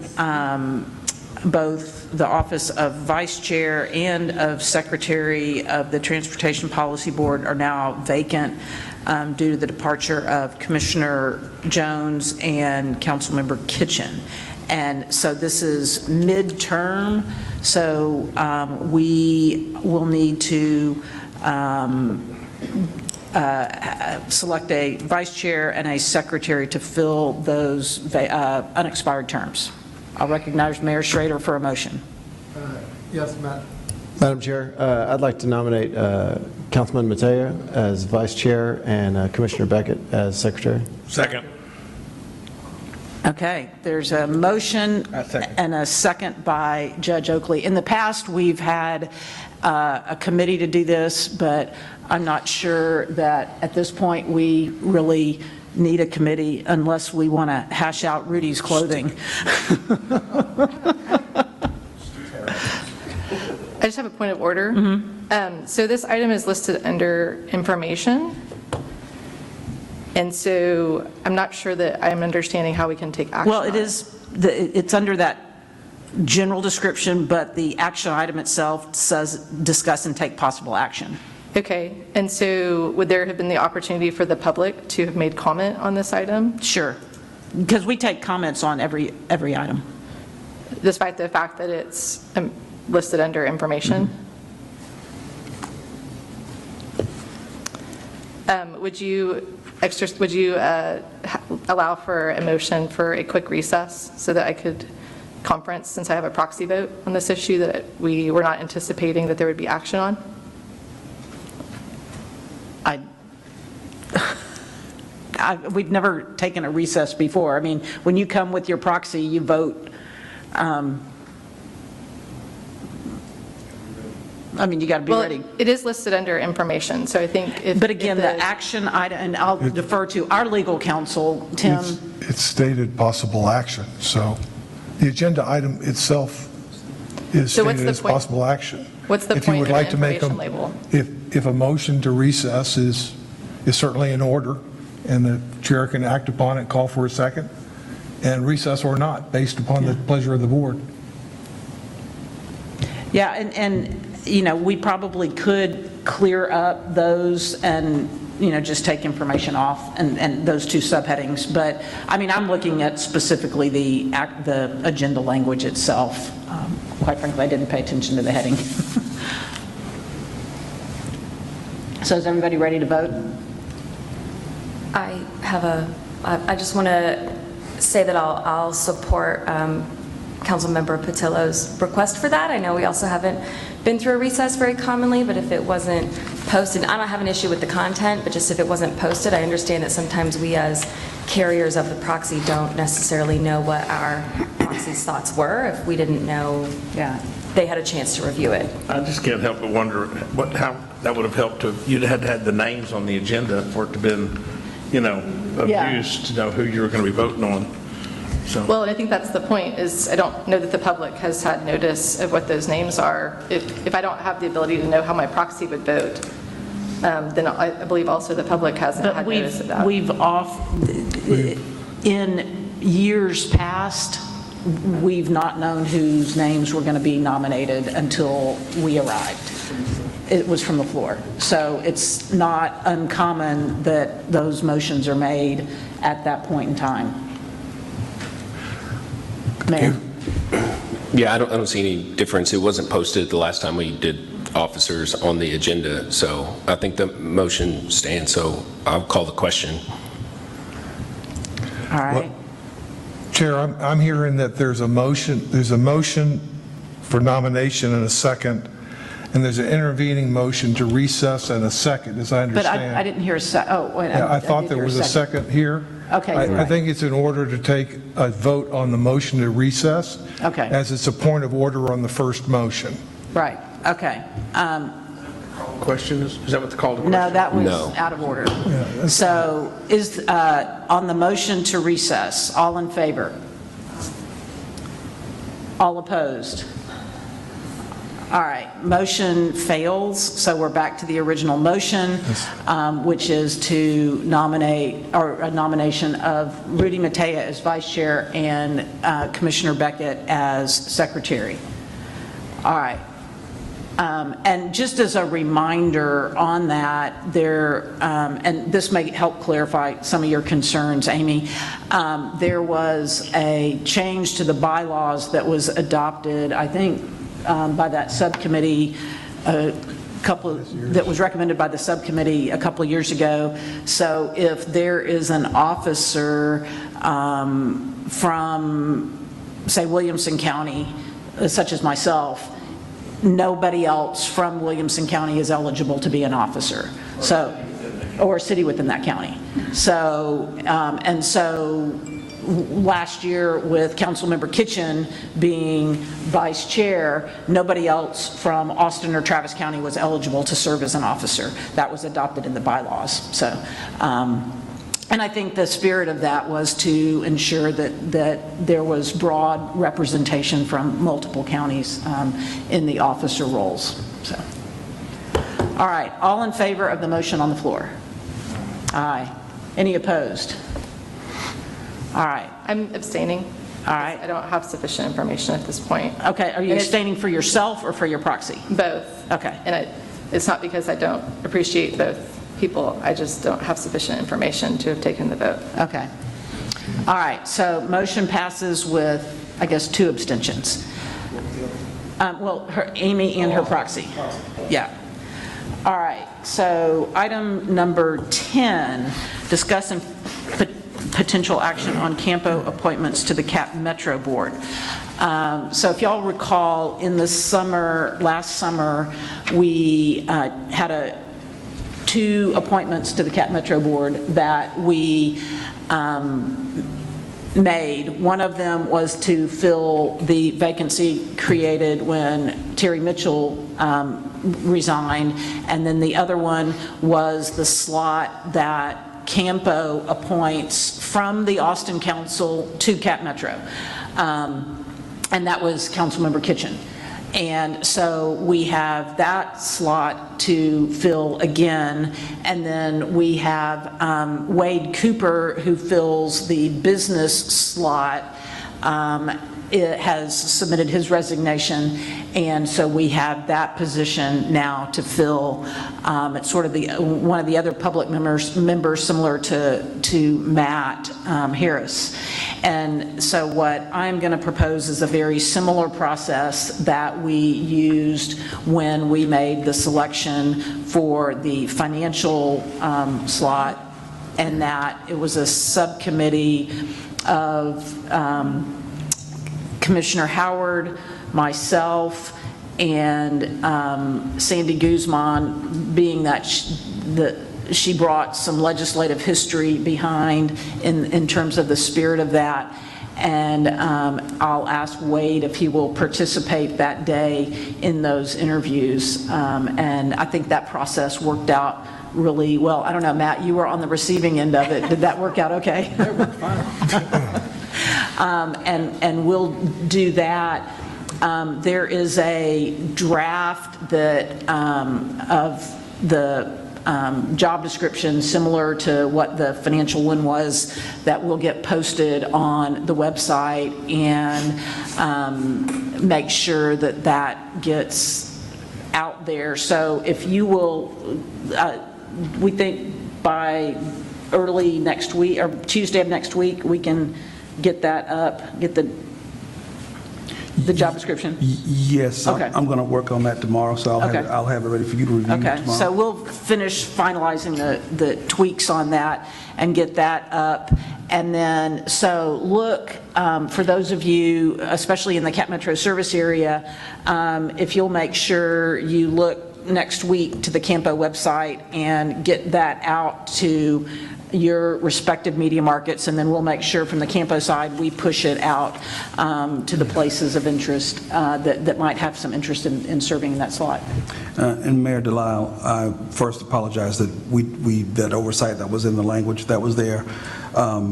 both the office of Vice Chair and of Secretary of the Transportation Policy Board are now vacant due to the departure of Commissioner Jones and Councilmember Kitchen. And so this is midterm, so we will need to select a vice chair and a secretary to fill those unexpired terms. I'll recognize Mayor Schrader for a motion. Yes, Matt. Madam Chair, I'd like to nominate Councilman Mateo as vice chair and Commissioner Beckett as secretary. Second. Okay, there's a motion and a second by Judge Oakley. In the past, we've had a committee to do this, but I'm not sure that at this point we really need a committee unless we want to hash out Rudy's clothing. I just have a point of order. So this item is listed under information. And so I'm not sure that I'm understanding how we can take action. Well, it's under that general description, but the action item itself says discuss and take possible action. Okay, and so would there have been the opportunity for the public to have made comment on this item? Sure, because we take comments on every item. Despite the fact that it's listed under information? Would you allow for a motion for a quick recess so that I could conference, since I have a proxy vote on this issue that we were not anticipating that there would be action on? We've never taken a recess before. I mean, when you come with your proxy, you vote. I mean, you got to be ready. Well, it is listed under information, so I think if... But again, the action item, and I'll defer to our legal counsel, Tim. It's stated possible action, so the agenda item itself is stated as possible action. What's the point of the information label? If a motion to recess is certainly in order, and the chair can act upon it, call for a second, and recess or not, based upon the pleasure of the board. Yeah, and you know, we probably could clear up those and, you know, just take information off and those two subheadings. But, I mean, I'm looking at specifically the agenda language itself. Quite frankly, I didn't pay attention to the heading. So is everybody ready to vote? I just want to say that I'll support Councilmember Patillo's request for that. I know we also haven't been through a recess very commonly, but if it wasn't posted, I don't have an issue with the content, but just if it wasn't posted, I understand that sometimes we as carriers of the proxy don't necessarily know what our proxy's thoughts were if we didn't know they had a chance to review it. I just can't help but wonder how that would have helped to, you'd had the names on the agenda for it to have been, you know, of use to know who you were going to be voting on. So. Well, and I think that's the point, is I don't know that the public has had notice of what those names are. If I don't have the ability to know how my proxy would vote, then I believe also the public hasn't had notice of that. In years past, we've not known whose names were going to be nominated until we arrived. It was from the floor. So it's not uncommon that those motions are made at that point in time. Mayor? Yeah, I don't see any difference. It wasn't posted the last time we did officers on the agenda, so I think the motion stands, so I'll call the question. All right. Chair, I'm hearing that there's a motion for nomination and a second, and there's an intervening motion to recess and a second, as I understand. But I didn't hear a second. Oh, wait. Yeah, I thought there was a second here. Okay. I think it's in order to take a vote on the motion to recess. Okay. As it's a point of order on the first motion. Right, okay. Question, is that what the call to question? No, that was out of order. So is, on the motion to recess, all in favor? All opposed? All right, motion fails, so we're back to the original motion, which is to nominate, or a nomination of Rudy Matea as vice chair and Commissioner Beckett as secretary. All right. And just as a reminder on that, and this may help clarify some of your concerns, Amy, there was a change to the bylaws that was adopted, I think, by that subcommittee, that was recommended by the subcommittee a couple of years ago. So if there is an officer from, say, Williamson County, such as myself, nobody else from Williamson County is eligible to be an officer, so, or a city within that county. So, and so last year with Councilmember Kitchen being vice chair, nobody else from Austin or Travis County was eligible to serve as an officer. That was adopted in the bylaws. So, and I think the spirit of that was to ensure that there was broad representation from multiple counties in the officer roles. So, all right, all in favor of the motion on the floor? Aye. Any opposed? All right. I'm abstaining. All right. I don't have sufficient information at this point. Okay, are you And abstaining for yourself or for your proxy? Both. Okay. And it's not because I don't appreciate both people, I just don't have sufficient information to have taken the vote. Okay. All right, so motion passes with, I guess, 2 abstentions. Well, Amy and her proxy. Yeah. All right, so item number 10, discuss and potential action on CAMPO appointments to the CAP Metro Board. So if y'all recall, in the summer, last summer, we had 2 appointments to the CAP Metro Board that we made. One of them was to fill the vacancy created when Terry Mitchell resigned, and then the other one was the slot that CAMPO appoints from the Austin Council to CAP Metro, and that was Councilmember Kitchen. And so we have that slot to fill again, and then we have Wade Cooper, who fills the business slot. It has submitted his resignation, and so we have that position now to fill. It's sort of one of the other public members similar to Matt Harris. And so what I'm going to propose is a very similar process that we used when we made the selection for the financial slot, and that it was a subcommittee of Commissioner Howard, myself, and Sandy Guzman, being that she brought some legislative history behind in terms of the spirit of that. And I'll ask Wade if he will participate that day in those interviews. And I think that process worked out really well. I don't know, Matt, you were on the receiving end of it. Did that work out okay? It worked fine. And we'll do that. There is a draft that of the job description similar to what the financial one was that will get posted on the website, and make sure that that gets out there. So if you will, we think by early next week or Tuesday of next week, we can get that up, get the job description? Yes, Okay. I'm going to work on that tomorrow, so I'll have it ready for you to review Okay, tomorrow. so we'll finish finalizing the tweaks on that and get that up. And then, so look, for those of you, especially in the CAP Metro service area, if you'll make sure you look next week to the CAMPO website and get that out to your respective media markets, and then we'll make sure from the CAMPO side we push it out to the places of interest that might have some interest in serving in that slot. And Mayor Delisle, I first apologize that that oversight that was in the language that was there.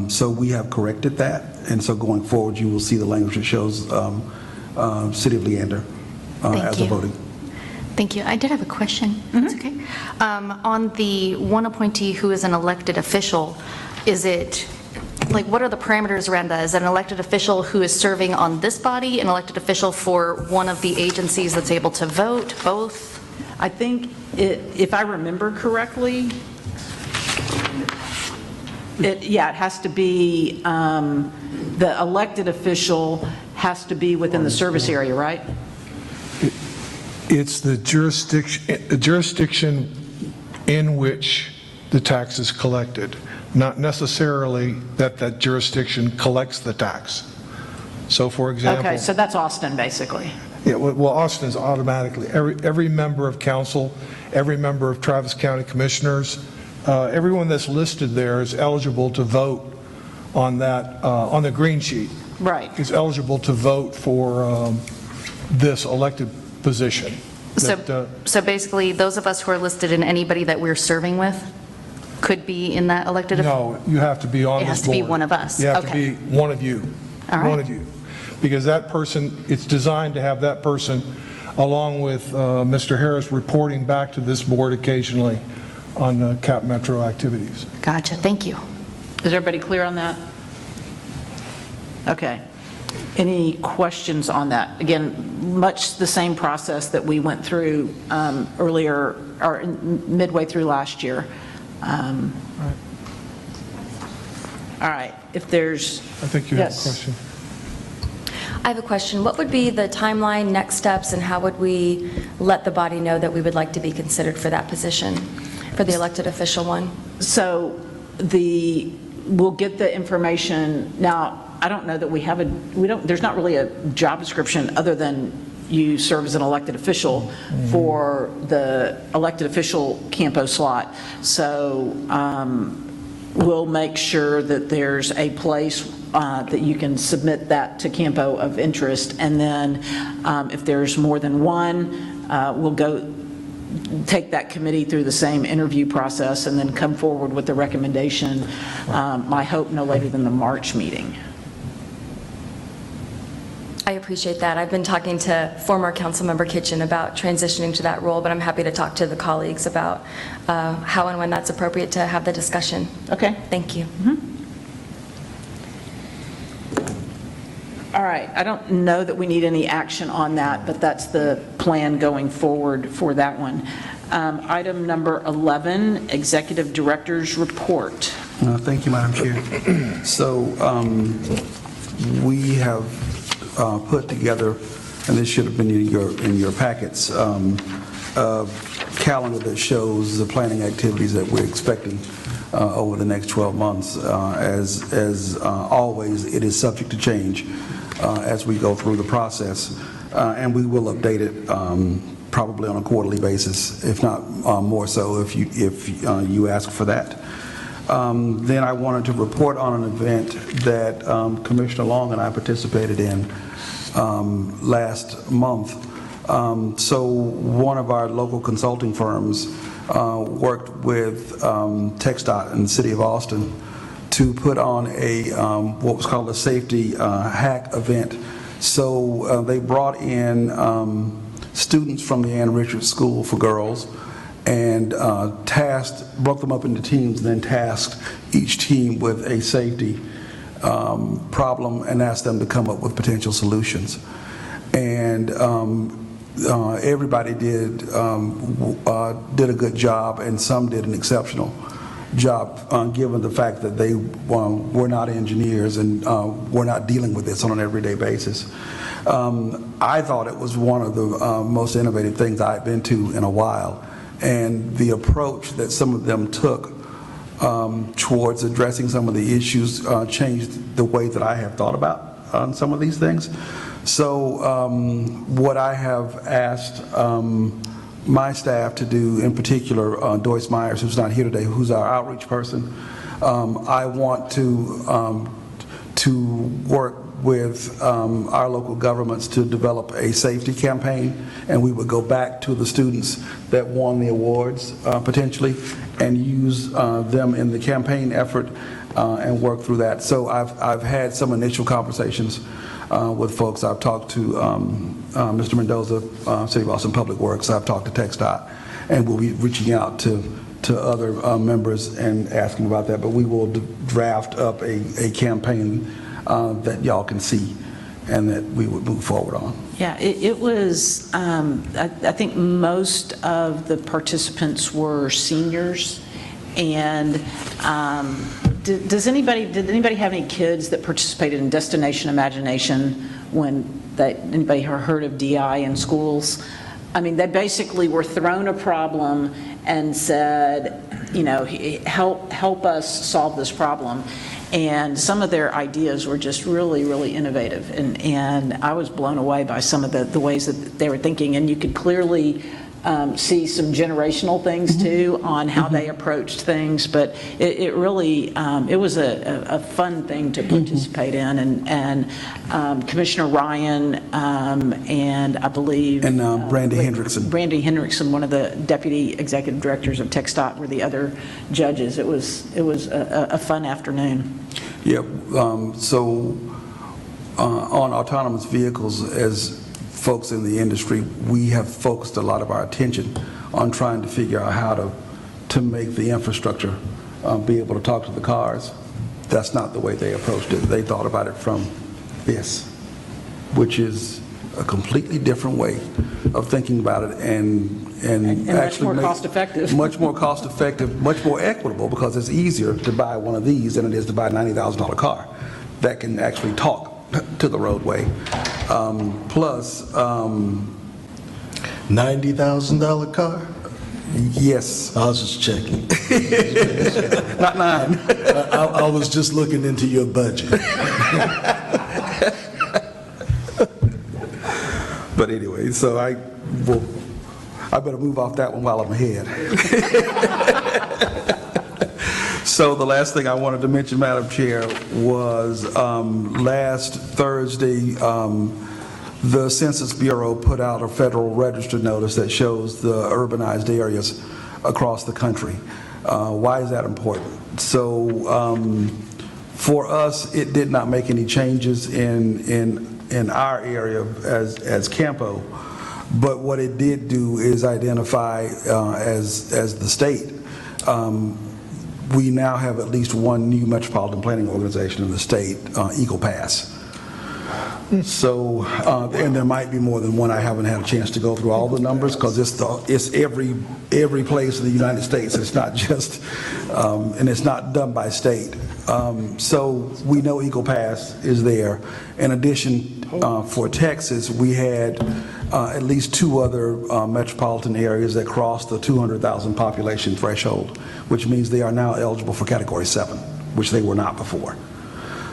So we have corrected that, and so going forward you will see the language that shows City of Leander as a voting. Thank you. I did have a question. That's okay. On the one appointee who is an elected official, is it, like, what are the parameters around that? Is it an elected official who is serving on this body, an elected official for one of the agencies that's able to vote, both? I think, if I remember correctly, it has to be, the elected official has to be within the service area, right? It's the jurisdiction in which the tax is collected, not necessarily that that jurisdiction collects the tax. So for example... Okay, so that's Austin, basically. Yeah, well, Austin is automatically, every member of council, every member of Travis County Commissioners, everyone that's listed there is eligible to vote on that, on the green sheet, Right. is eligible to vote for this elected position. So basically, those of us who are listed and anybody that we're serving with could be in that elected? No, you have to be on It this board. has to be one of us. You have to Okay. be one of you. All right. One of you. Because that person, it's designed to have that person, along with Mr. Harris, reporting back to this board occasionally on Cap Metro activities. Gotcha, thank you. Is everybody clear on that? Okay. Any questions on that? Again, much the same process that we went through earlier, or midway through last year. All right, if there's... I think you have a Yes. question. I have a question. What would be the timeline, next steps, and how would we let the body know that we would like to be considered for that position, for the elected official one? So we'll get the information. Now, I don't know that there's not really a job description other than you serve as an elected official for the elected official CAMPO slot. So we'll make sure that there's a place that you can submit that to CAMPO of interest. And then if there's more than one, we'll go take that committee through the same interview process and then come forward with the recommendation, I hope no later than the March meeting. I appreciate that. I've been talking to former Councilmember Kitchen about transitioning to that role, but I'm happy to talk to the colleagues about how and when that's appropriate to have the discussion. Okay. Thank you. All right, I don't know that we need any action on that, but that's the plan going forward for that one. Item number 11, Executive Director's Report. Thank you, Madam Chair. So we have put together, and this should have been in your packets, a calendar that shows the planning activities that we're expecting over the next 12 months. As always, it is subject to change as we go through the process, and we will update it probably on a quarterly basis, if not more so if you ask for that. Then I wanted to report on an event that Commissioner Long and I participated in last month. So one of our local consulting firms worked with TxDOT in the city of Austin to put on a what was called a safety hack event. So they brought in students from the Ann Richards School for Girls and broke them up into teams, and then tasked each team with a safety problem and asked them to come up with potential solutions. And everybody did a good job, and some did an exceptional job, given the fact that they were not engineers and were not dealing with this on an everyday basis. I thought it was one of the most innovative things I've been to in a while, and the approach that some of them took towards addressing some of the issues changed the way that I have thought about some of these things. So what I have asked my staff to do, in particular Doyce Myers, who's not here today, who's our outreach person, I want to work with our local governments to develop a safety campaign, and we would go back to the students that won the awards potentially and use them in the campaign effort and work through that. So I've had some initial conversations with folks. I've talked to Mr. Mendoza, City of Austin Public Works. I've talked to TxDOT, and we'll be reaching out to other members and asking about that. But we will draft up a campaign that y'all can see and that we would move forward on. Yeah, it was, I think most of the participants were seniors, and did anybody have any kids that participated in Destination Imagination when anybody heard of DI in schools? I mean, they basically were thrown a problem and said, help us solve this problem. And some of their ideas were just really, really innovative. And I was blown away by some of the ways that they were thinking. And you could clearly see some generational things too on how they approached things, but it really, it was a fun thing to participate in, and Commissioner Ryan and I believe... And Brandy Hendrickson. Brandy Hendrickson, one of the deputy executive directors of TxDOT, were the other judges. It was a fun afternoon. Yeah, so on autonomous vehicles, as folks in the industry, we have focused a lot of our attention on trying to figure out how to make the infrastructure be able to talk to the cars. That's not the way they approached it. They thought about it from this, which is a completely different way of thinking about it, and actually much more cost effective. Much more cost effective, much more equitable, because it's easier to buy one of these than it is to buy a $90,000 car that can actually talk to the roadway. Plus, $90,000 car? Yes. I was just checking. Not mine. I was just looking into your budget. But anyway, so I better move off that one while I'm ahead. So the last thing I wanted to mention, Madam Chair, was last Thursday, the Census Bureau put out a Federal Register notice that shows the urbanized areas across the country. Why is that important? So for us, it did not make any changes in our area as CAMPO, but what it did do is identify as the state, we now have at least one new metropolitan planning organization in the state, Eagle Pass. So, and there might be more than one. I haven't had a chance to go through all the numbers, because it's every place in the United States. It's not just, and it's not done by state. So we know Eagle Pass is there. In addition, for Texas, we had at least two other metropolitan areas that crossed the 200,000 population threshold, which means they are now eligible for Category 7, which they were not before.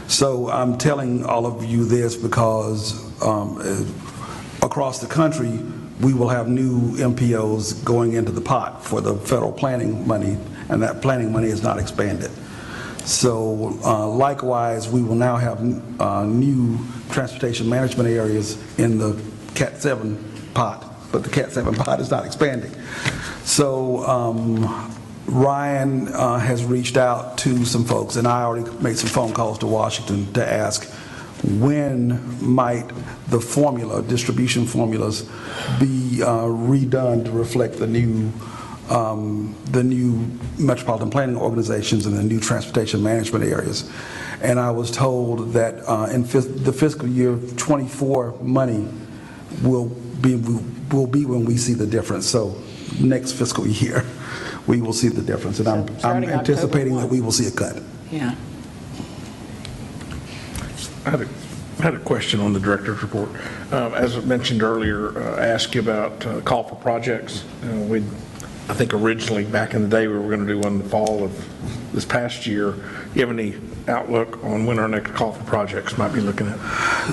So I'm telling all of you this because across the country, we will have new MPOs going into the pot for the federal planning money, and that planning money is not expanded. So likewise, we will now have new transportation management areas in the Cat 7 pot, but the Cat 7 pot is not expanding. So Ryan has reached out to some folks, and I already made some phone calls to Washington to ask when might the formula, distribution formulas, be redone to reflect the new metropolitan planning organizations and the new transportation management areas. And I was told that in the fiscal year 24 money will be when we see the difference. So next fiscal year, we will see the difference, and I'm anticipating that we will see a cut. Yeah. I had a question on the director's report. As I mentioned earlier, I asked you about call for projects. I think originally, back in the day, we were going to do one in the fall of this past year. Do you have any outlook on when our next call for projects might be looking at?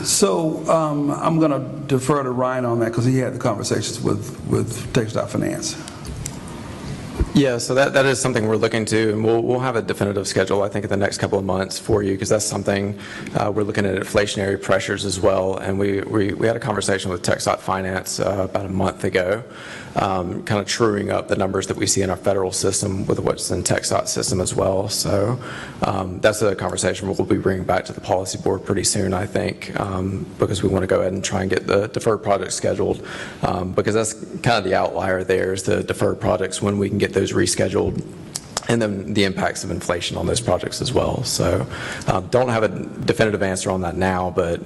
So I'm going to defer to Ryan on that, because he had the conversations with TxDOT Finance. Yeah, so that is something we're looking to, and we'll have a definitive schedule, I think, in the next couple of months for you, because that's something we're looking at inflationary pressures as well. And we had a conversation with TxDOT Finance about a month ago, kind of truing up the numbers that we see in our federal system with what's in TxDOT system as well. So that's a conversation we'll be bringing back to the policy board pretty soon, I think, because we want to go ahead and try and get the deferred projects scheduled, because that's kind of the outlier there, is the deferred projects, when we can get those rescheduled, and then the impacts of inflation on those projects as well. So don't have a definitive answer on that now, but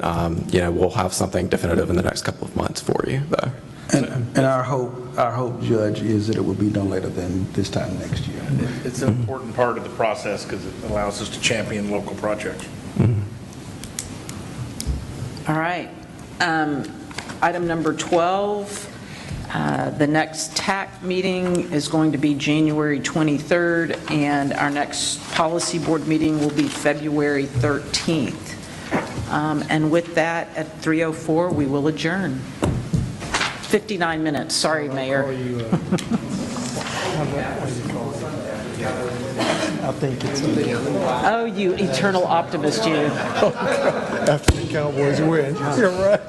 we'll have something definitive in the next couple of months for you, though. And our hope, Judge, is that it will be done later than this time next year. It's an important part of the process, because it allows us to champion local projects. All right. Item number 12. The next TAC meeting is going to be January 23rd, and our next policy board meeting will be February 13th. And with that, at 3:04, we will adjourn. 59 minutes. Sorry, Mayor. I think it's, Oh, you eternal optimist, you. after the Cowboys win, you're right.